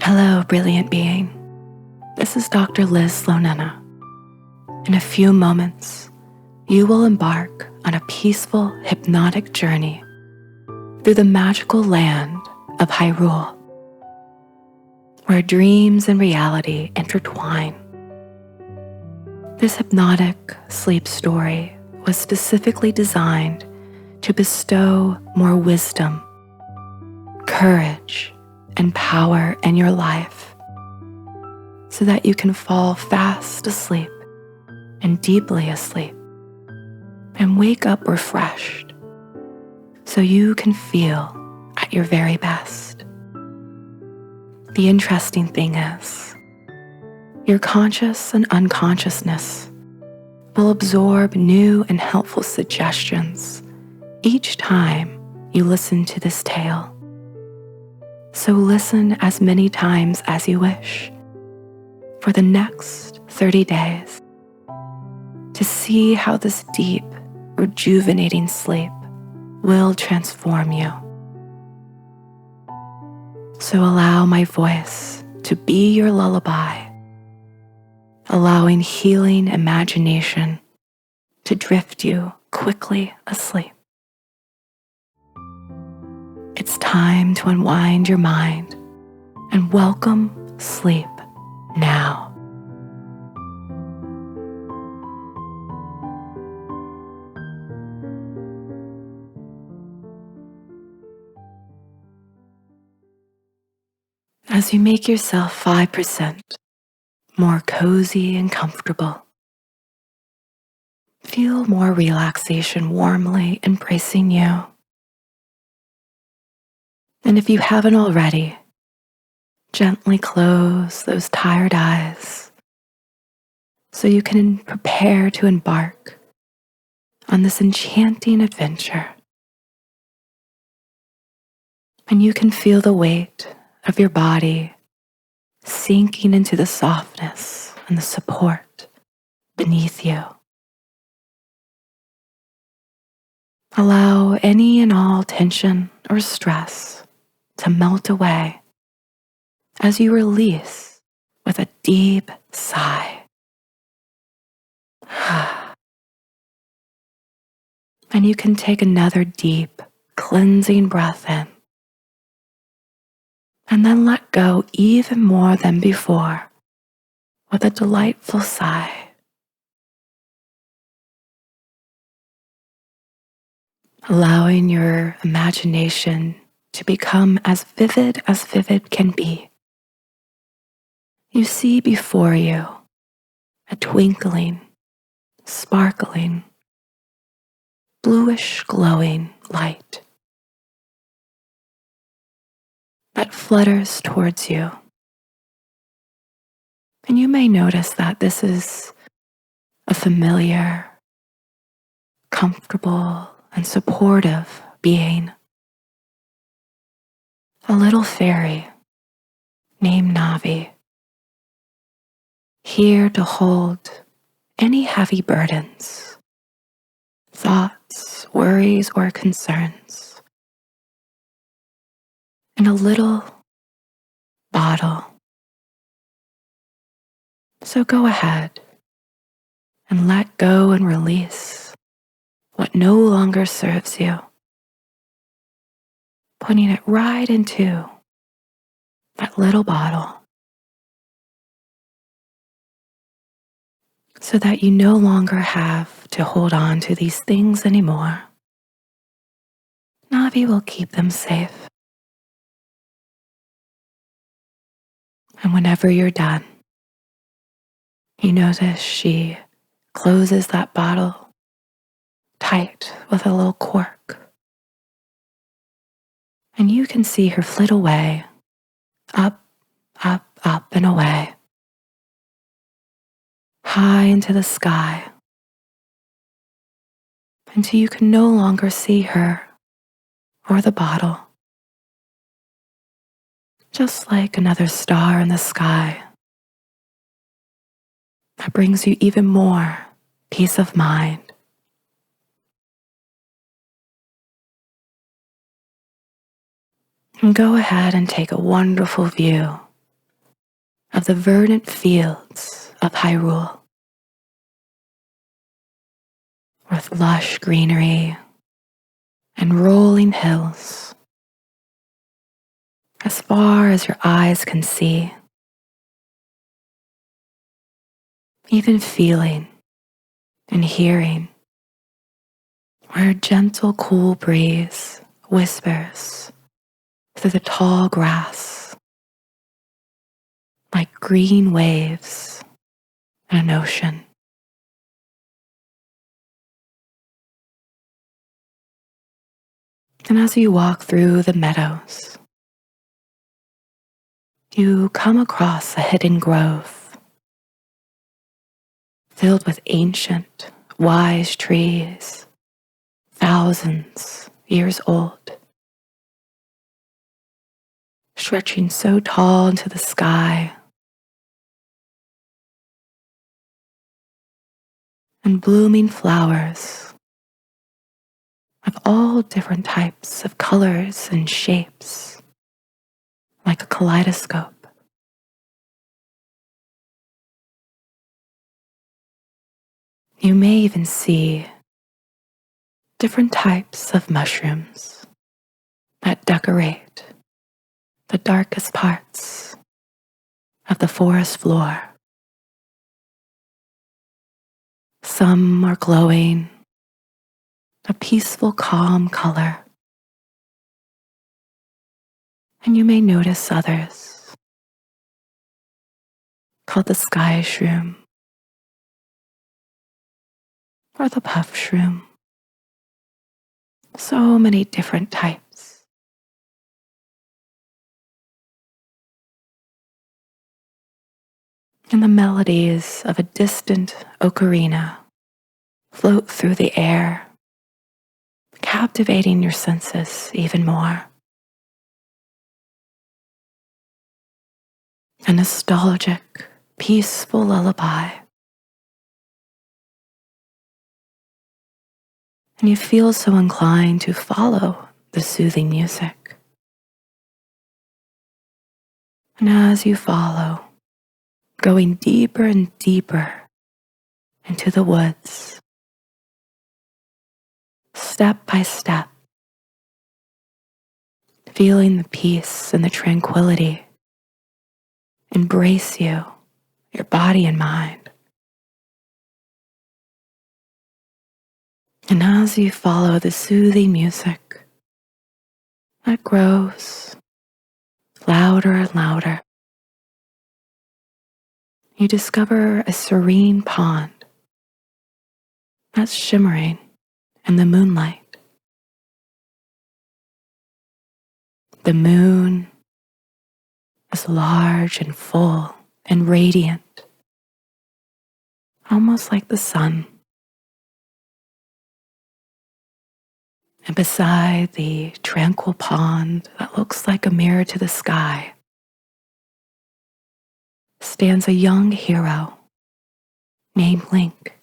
Hello, brilliant being. This is Dr. Liz Slonena. In a few moments, you will embark on a peaceful, hypnotic journey through the magical land of Hyrule, where dreams and reality intertwine. This hypnotic sleep story was specifically designed to bestow more wisdom, courage, and power in your life so that you can fall fast asleep and deeply asleep and wake up refreshed so you can feel at your very best. The interesting thing is, your conscious and unconsciousness will absorb new and helpful suggestions each time you listen to this tale. So listen as many times as you wish for the next 30 days to see how this deep, rejuvenating sleep will transform you. So allow my voice to be your lullaby, allowing healing imagination to drift you quickly asleep. It's time to unwind your mind and welcome sleep now. As you make yourself 5% more cozy and comfortable, feel more relaxation warmly embracing you. And if you haven't already, gently close those tired eyes so you can prepare to embark on this enchanting adventure. And you can feel the weight of your body sinking into the softness and the support beneath you. Allow any and all tension or stress to melt away as you release with a deep sigh. And you can take another deep, cleansing breath in. And then let go even more than before with a delightful sigh. Allowing your imagination to become as vivid can be. You see before you a twinkling, sparkling, bluish glowing light that flutters towards you. And you may notice that this is a familiar, comfortable, and supportive being. A little fairy named Navi, here to hold any heavy burdens, thoughts, worries, or concerns in a little bottle. So go ahead and let go and release what no longer serves you, putting it right into that little bottle so that you no longer have to hold on to these things anymore. Navi will keep them safe. And whenever you're done, you notice she closes that bottle tight with a little cork. And you can see her flit away, up, up, up and away, high into the sky, until you can no longer see her or the bottle. Just like another star in the sky that brings you even more peace of mind. And go ahead and take a wonderful view of the verdant fields of Hyrule, with lush greenery and rolling hills as far as your eyes can see, even feeling and hearing where a gentle cool breeze whispers through the tall grass like green waves in an ocean. And as you walk through the meadows, you come across a hidden grove filled with ancient, wise trees, thousands years old, stretching so tall into the sky, and blooming flowers of all different types of colors and shapes, like a kaleidoscope. You may even see different types of mushrooms that decorate the darkest parts of the forest floor. Some are glowing a peaceful, calm color, and you may notice others called the sky shroom or the puff shroom. So many different types. And the melodies of a distant ocarina float through the air, captivating your senses even more. A nostalgic, peaceful lullaby. And you feel so inclined to follow the soothing music. And as you follow, going deeper and deeper into the woods, step by step, feeling the peace and the tranquility embrace you, your body and mind. And as you follow the soothing music, that grows louder and louder, you discover a serene pond that's shimmering in the moonlight. The moon is large and full and radiant, almost like the sun. And beside the tranquil pond that looks like a mirror to the sky stands a young hero named Link,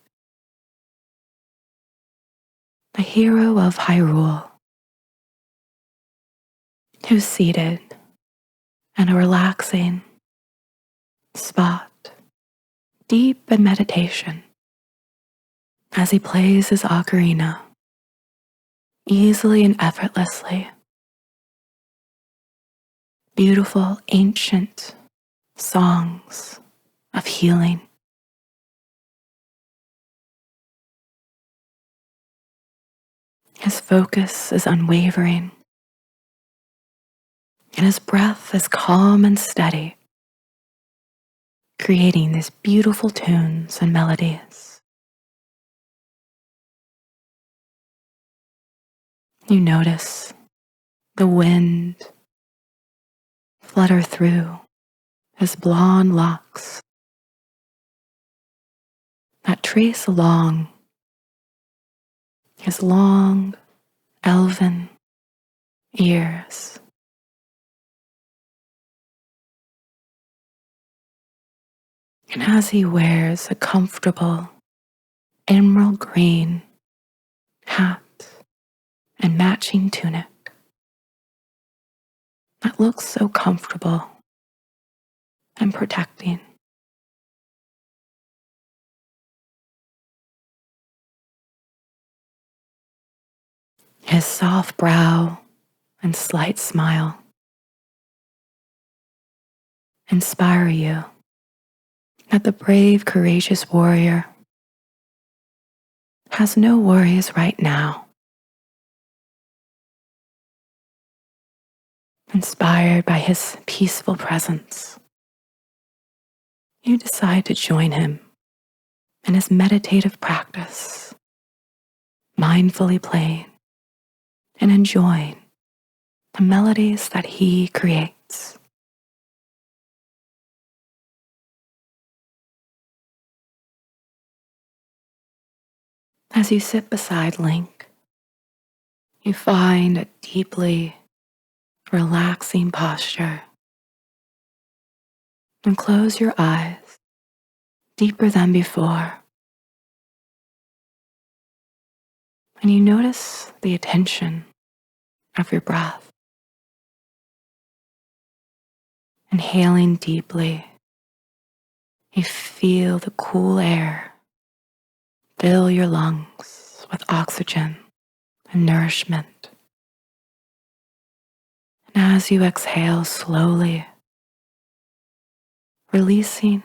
the hero of Hyrule, who's seated in a relaxing spot, deep in meditation, as he plays his ocarina easily and effortlessly. Beautiful, ancient songs of healing. His focus is unwavering, and his breath is calm and steady, creating these beautiful tunes and melodies. You notice the wind flutter through his blonde locks that trace along his long, elven ears. And as he wears a comfortable emerald green hat and matching tunic that looks so comfortable and protecting. His soft brow and slight smile inspire you that the brave, courageous warrior has no worries right now. Inspired by his peaceful presence, you decide to join him in his meditative practice, mindfully playing and enjoying the melodies that he creates. As you sit beside Link, you find a deeply relaxing posture and close your eyes deeper than before. And you notice the attention of your breath. Inhaling deeply, you feel the cool air fill your lungs with oxygen and nourishment. And as you exhale slowly, releasing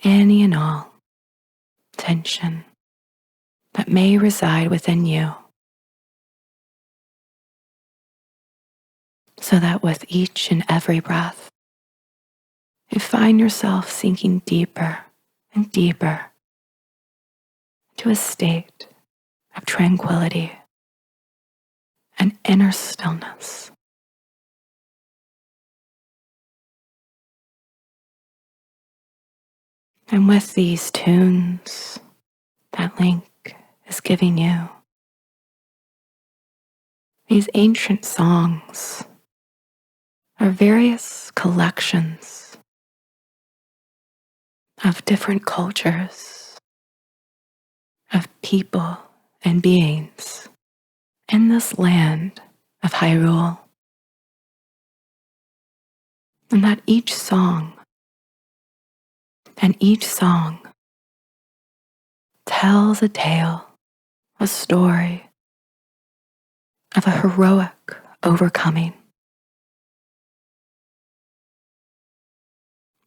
any and all tension that may reside within you, so that with each and every breath, you find yourself sinking deeper and deeper to a state of tranquility and inner stillness. And with these tunes that Link is giving you, these ancient songs are various collections of different cultures, of people and beings in this land of Hyrule. And that each song tells a tale, a story of a heroic overcoming.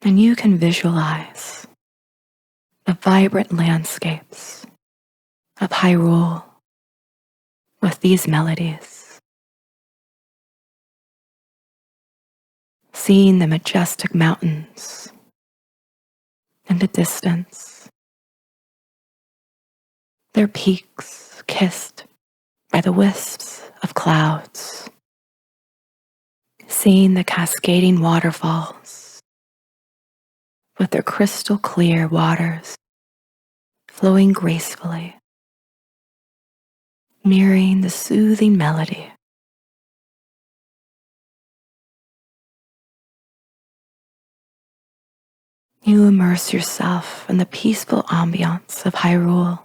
And you can visualize the vibrant landscapes of Hyrule with these melodies, seeing the majestic mountains in the distance, their peaks kissed by the wisps of clouds, seeing the cascading waterfalls with their crystal clear waters flowing gracefully, mirroring the soothing melody. You immerse yourself in the peaceful ambience of Hyrule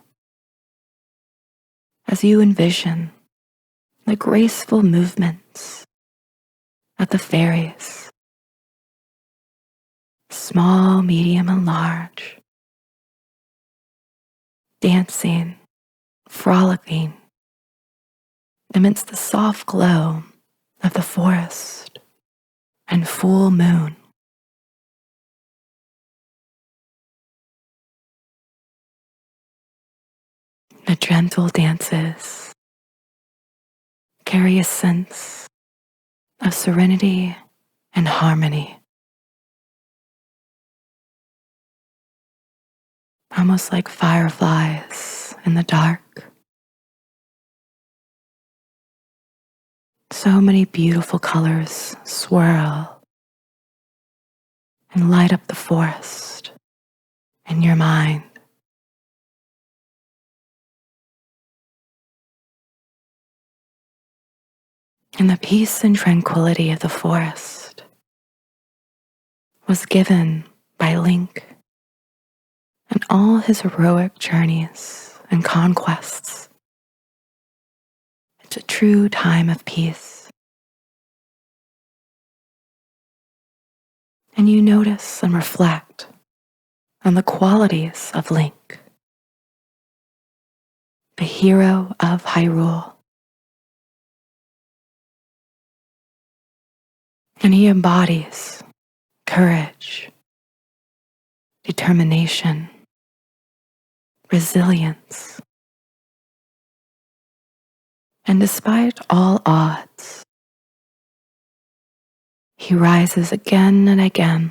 as you envision the graceful movements of the fairies, small, medium, and large, dancing, frolicking amidst the soft glow of the forest and full moon. The gentle dances carry a sense of serenity and harmony, almost like fireflies in the dark. So many beautiful colors swirl and light up the forest in your mind. And the peace and tranquility of the forest was given by Link and all his heroic journeys and conquests. It's a true time of peace. and you notice and reflect on the qualities of Link, the hero of Hyrule. And he embodies courage, determination, resilience. And despite all odds, he rises again and again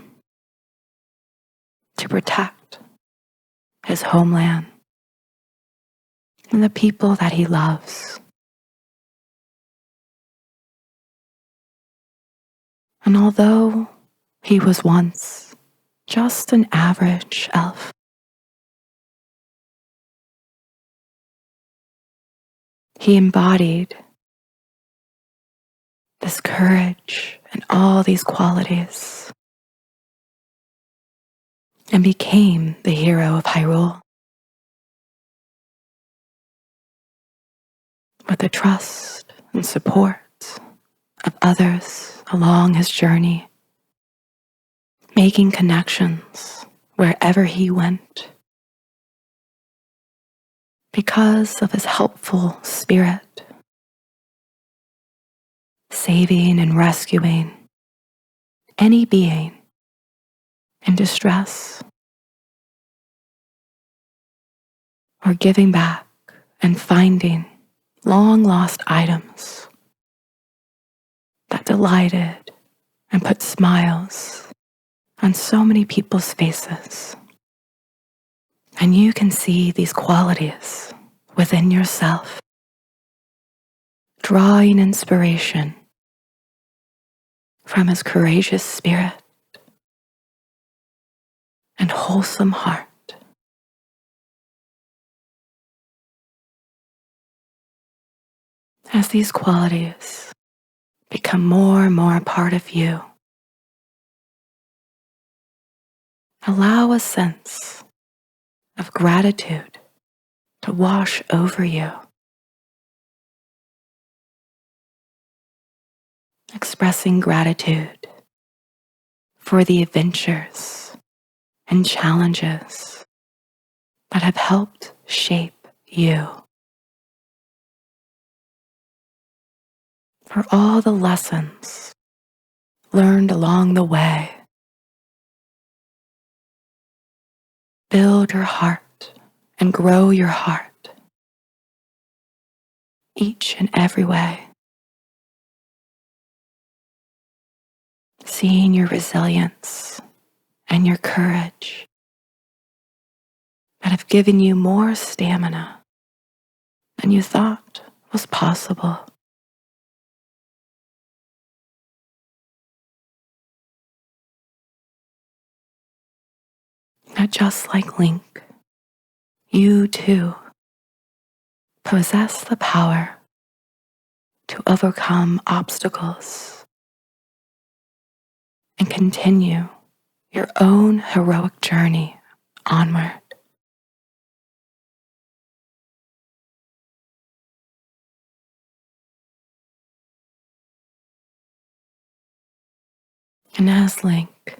to protect his homeland and the people that he loves. And although he was once just an average elf, he embodied this courage and all these qualities and became the hero of Hyrule with the trust and support of others along his journey, making connections wherever he went because of his helpful spirit, saving and rescuing any being in distress, or giving back and finding long-lost items that delighted and put smiles on so many people's faces. And you can see these qualities within yourself, drawing inspiration from his courageous spirit and wholesome heart. As these qualities become more and more a part of you, allow a sense of gratitude to wash over you. Expressing gratitude for the adventures and challenges that have helped shape you. For all the lessons learned along the way. Build your heart and grow your heart each and every way. Seeing your resilience and your courage that have given you more stamina than you thought was possible. That just like Link, you too possess the power to overcome obstacles and continue your own heroic journey onward. And as Link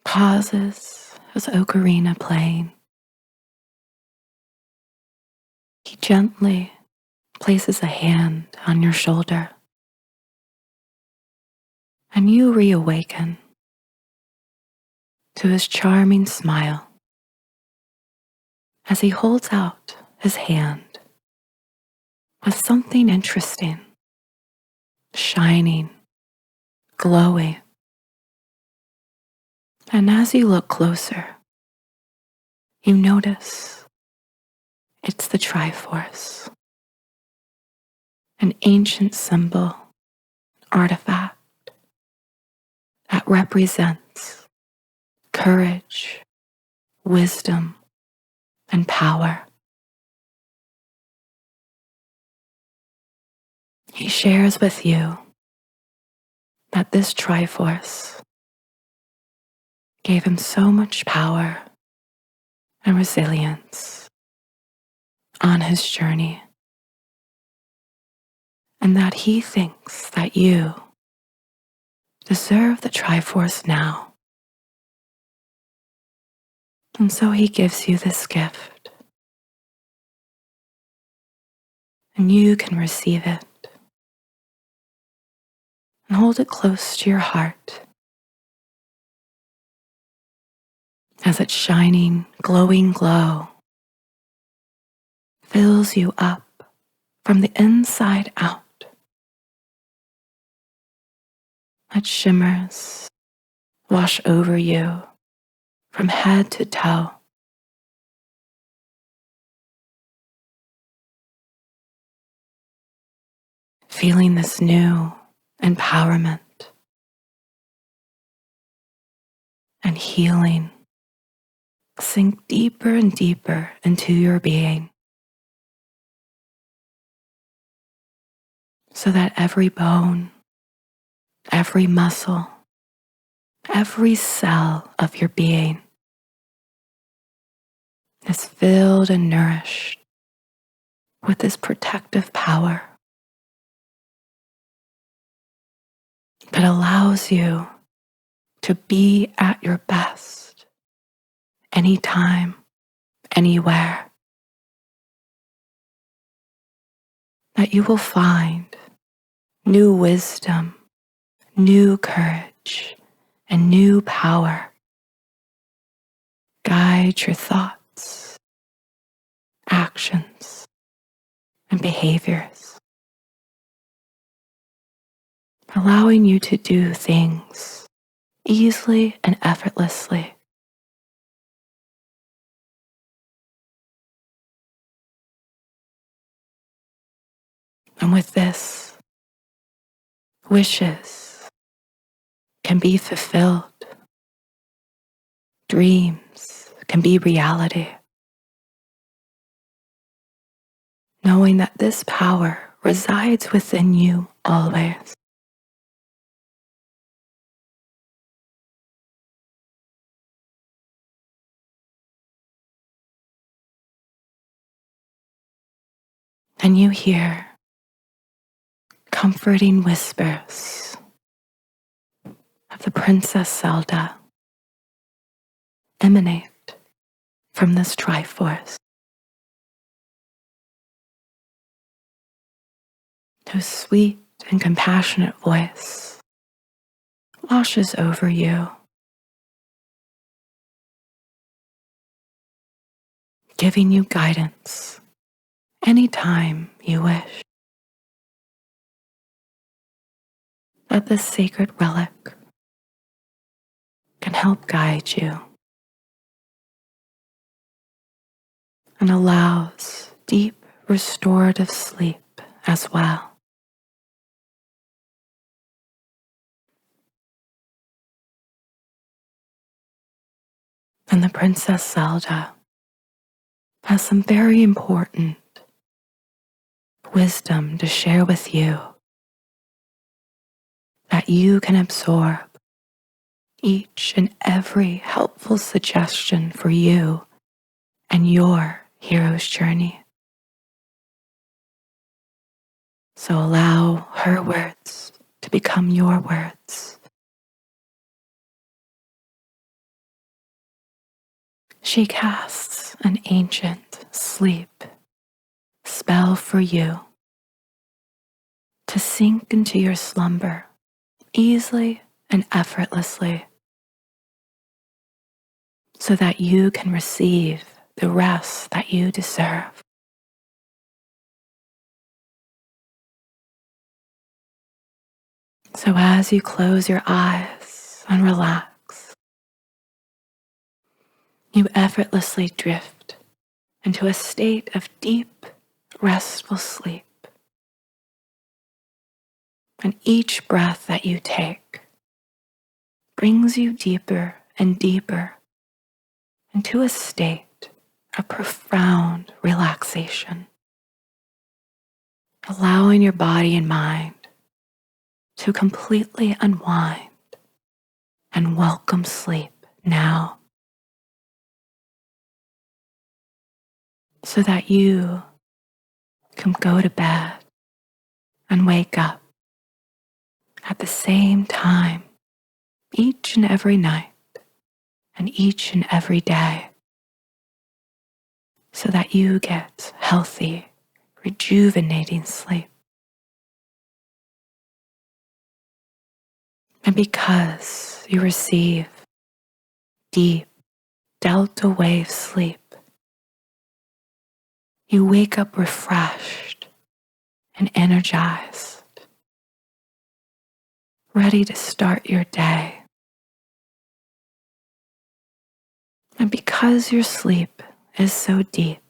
pauses his ocarina playing, he gently places a hand on your shoulder, and you reawaken to his charming smile as he holds out his hand with something interesting, shining, glowing. And as you look closer, you notice it's the Triforce, an ancient symbol, artifact that represents courage, wisdom, and power. He shares with you that this Triforce gave him so much power and resilience on his journey, and that he thinks that you deserve the Triforce now And so he gives you this gift, and you can receive it and hold it close to your heart as its shining, glowing glow fills you up from the inside out. It shimmers, wash over you from head to toe. Feeling this new empowerment and healing sink deeper and deeper into your being, so that every bone, every muscle, every cell of your being is filled and nourished with this protective power that allows you to be at your best anytime, anywhere. That you will find new wisdom, new courage, and new power guide your thoughts, actions, and behaviors, allowing you to do things easily and effortlessly. And with this, wishes can be fulfilled, dreams can be reality, knowing that this power resides within you always. And you hear comforting whispers of the Princess Zelda emanate from this Triforce, whose sweet and compassionate voice washes over you, giving you guidance anytime you wish. That this sacred relic can help guide you and allows deep restorative sleep as well. And the Princess Zelda has some very important wisdom to share with you that you can absorb each and every helpful suggestion for you and your hero's journey. So allow her words to become your words. She casts an ancient sleep spell for you to sink into your slumber easily and effortlessly, so that you can receive the rest that you deserve. So as you close your eyes and relax, you effortlessly drift into a state of deep, restful sleep. And each breath that you take brings you deeper and deeper into a state of profound relaxation, allowing your body and mind to completely unwind and welcome sleep now, so that you can go to bed and wake up at the same time each and every night and each and every day. so that you get healthy, rejuvenating sleep. And because you receive deep delta wave sleep, you wake up refreshed and energized, ready to start your day. And because your sleep is so deep,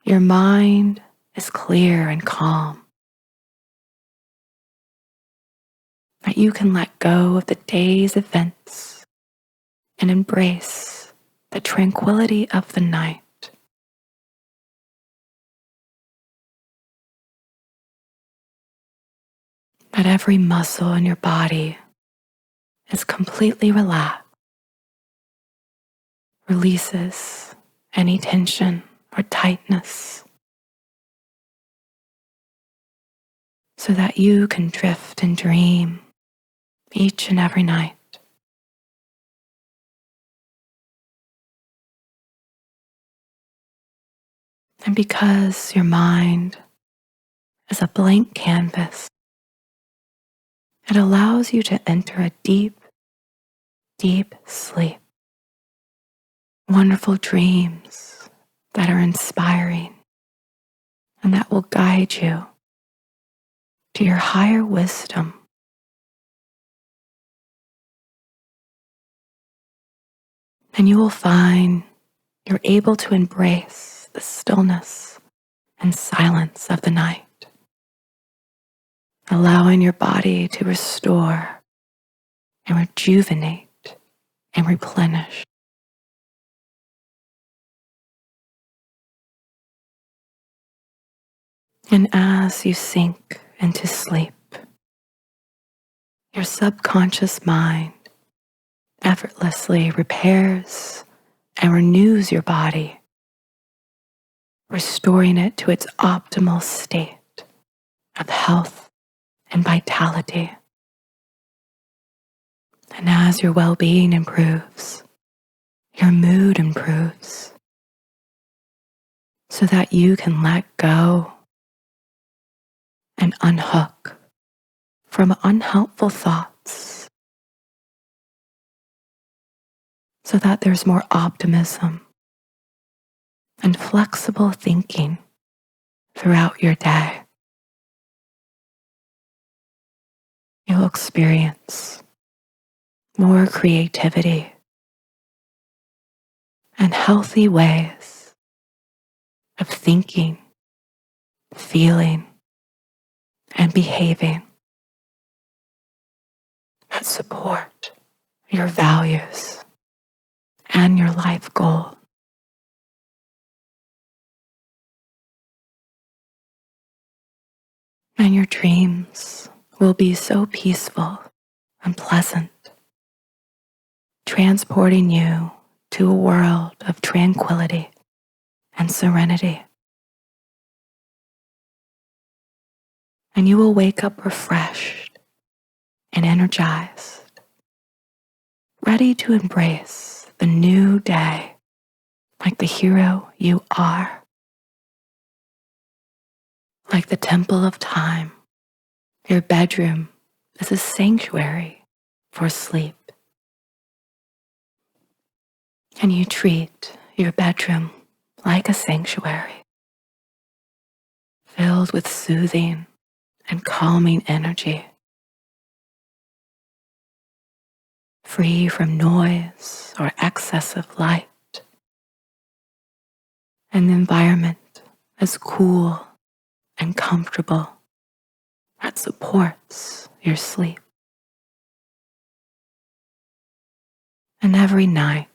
your mind is clear and calm, that you can let go of the day's events and embrace the tranquility of the night. That every muscle in your body is completely relaxed, releases any tension or tightness, so that you can drift and dream each and every night. And because your mind is a blank canvas, it allows you to enter a deep, deep sleep. Wonderful dreams that are inspiring and that will guide you to your higher wisdom. And you will find you're able to embrace the stillness and silence of the night, allowing your body to restore and rejuvenate and replenish. And as you sink into sleep, your subconscious mind effortlessly repairs and renews your body, restoring it to its optimal state of health and vitality. And as your well-being improves, your mood improves, so that you can let go and unhook from unhelpful thoughts, so that there's more optimism and flexible thinking throughout your day. You'll experience more creativity and healthy ways of thinking, feeling, and behaving that support your values and your life goal. And your dreams will be so peaceful and pleasant, transporting you to a world of tranquility and serenity. And you will wake up refreshed and energized, ready to embrace the new day like the hero you are. Like the temple of time, your bedroom is a sanctuary for sleep. And you treat your bedroom like a sanctuary, filled with soothing and calming energy, free from noise or excessive light. And the environment is cool and comfortable that supports your sleep. And every night,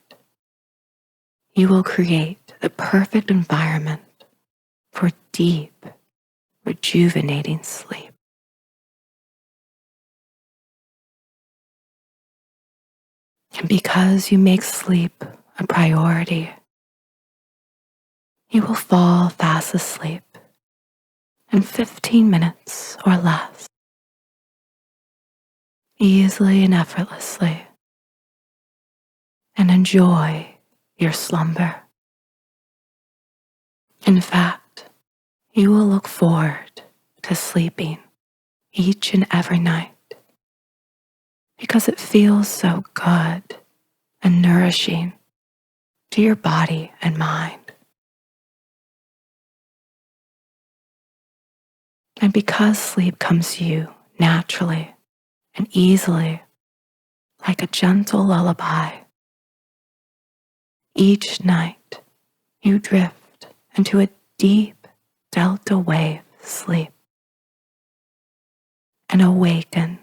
you will create the perfect environment for deep, rejuvenating sleep. And because you make sleep a priority, you will fall fast asleep in 15 minutes or less, easily and effortlessly, and enjoy your slumber. In fact, you will look forward to sleeping each and every night because it feels so good and nourishing to your body and mind. And because sleep comes to you naturally and easily, like a gentle lullaby, each night you drift into a deep delta wave sleep and awaken,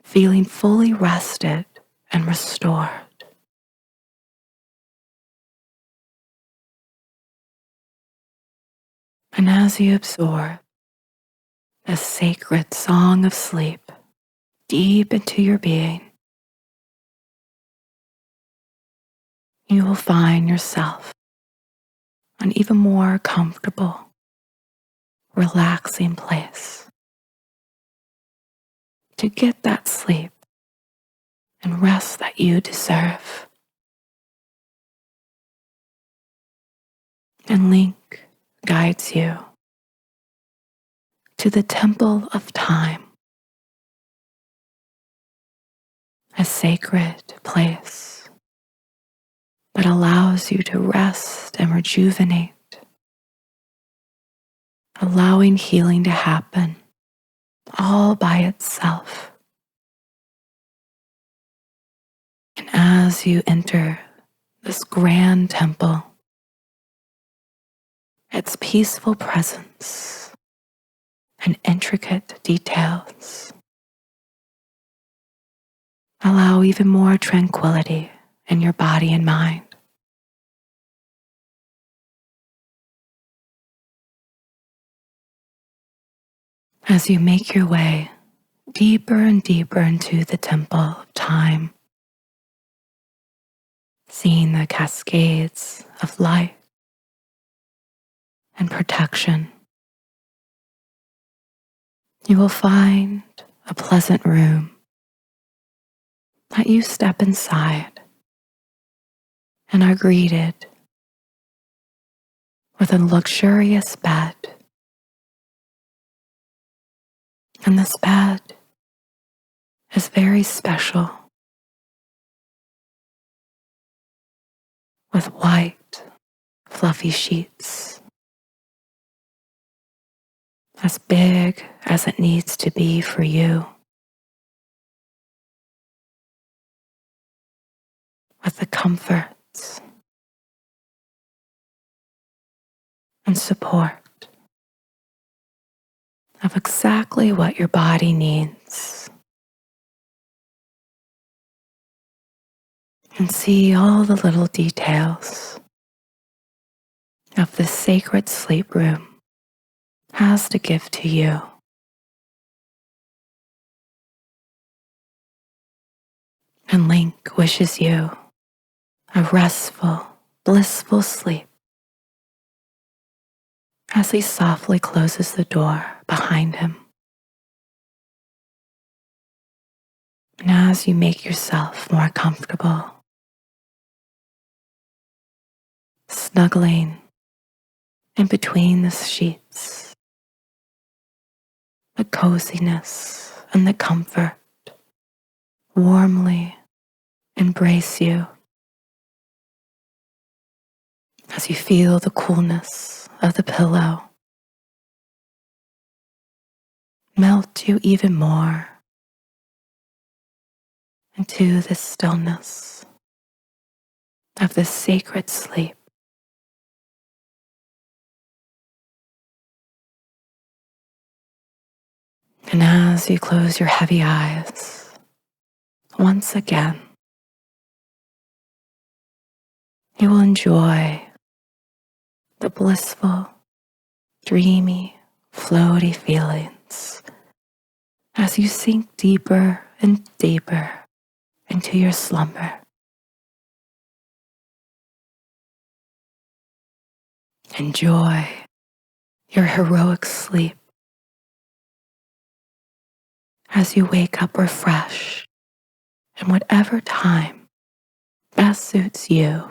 feeling fully rested and restored. And as you absorb the sacred song of sleep deep into your being, you will find yourself an even more comfortable, relaxing place to get that sleep and rest that you deserve. And Link guides you to the Temple of Time, a sacred place that allows you to rest and rejuvenate, allowing healing to happen all by itself. And as you enter this grand temple, its peaceful presence and intricate details allow even more tranquility in your body and mind. As you make your way deeper and deeper into the Temple of Time, seeing the cascades of light and protection, you will find a pleasant room that you step inside and are greeted with a luxurious bed. And this bed is very special, with white, fluffy sheets, as big as it needs to be for you, with the comforts and support of exactly what your body needs. And see all the little details of this sacred sleep room has to give to you. And Link wishes you a restful, blissful sleep as he softly closes the door behind him. And as you make yourself more comfortable, snuggling in between the sheets, the coziness and the comfort warmly embrace you as you feel the coolness of the pillow melt you even more into the stillness of this sacred sleep. And as you close your heavy eyes, once again, you will enjoy the blissful, dreamy, floaty feelings as you sink deeper and deeper into your slumber. Enjoy your heroic sleep as you wake up refreshed in whatever time best suits you,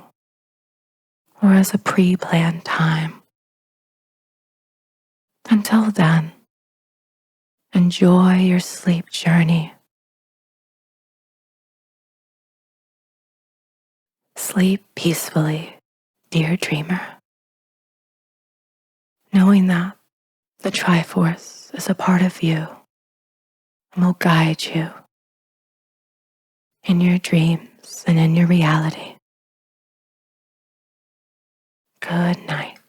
or as a pre-planned time Until then, enjoy your sleep journey. Sleep peacefully, dear dreamer, knowing that the Triforce is a part of you and will guide you in your dreams and in your reality. Good night.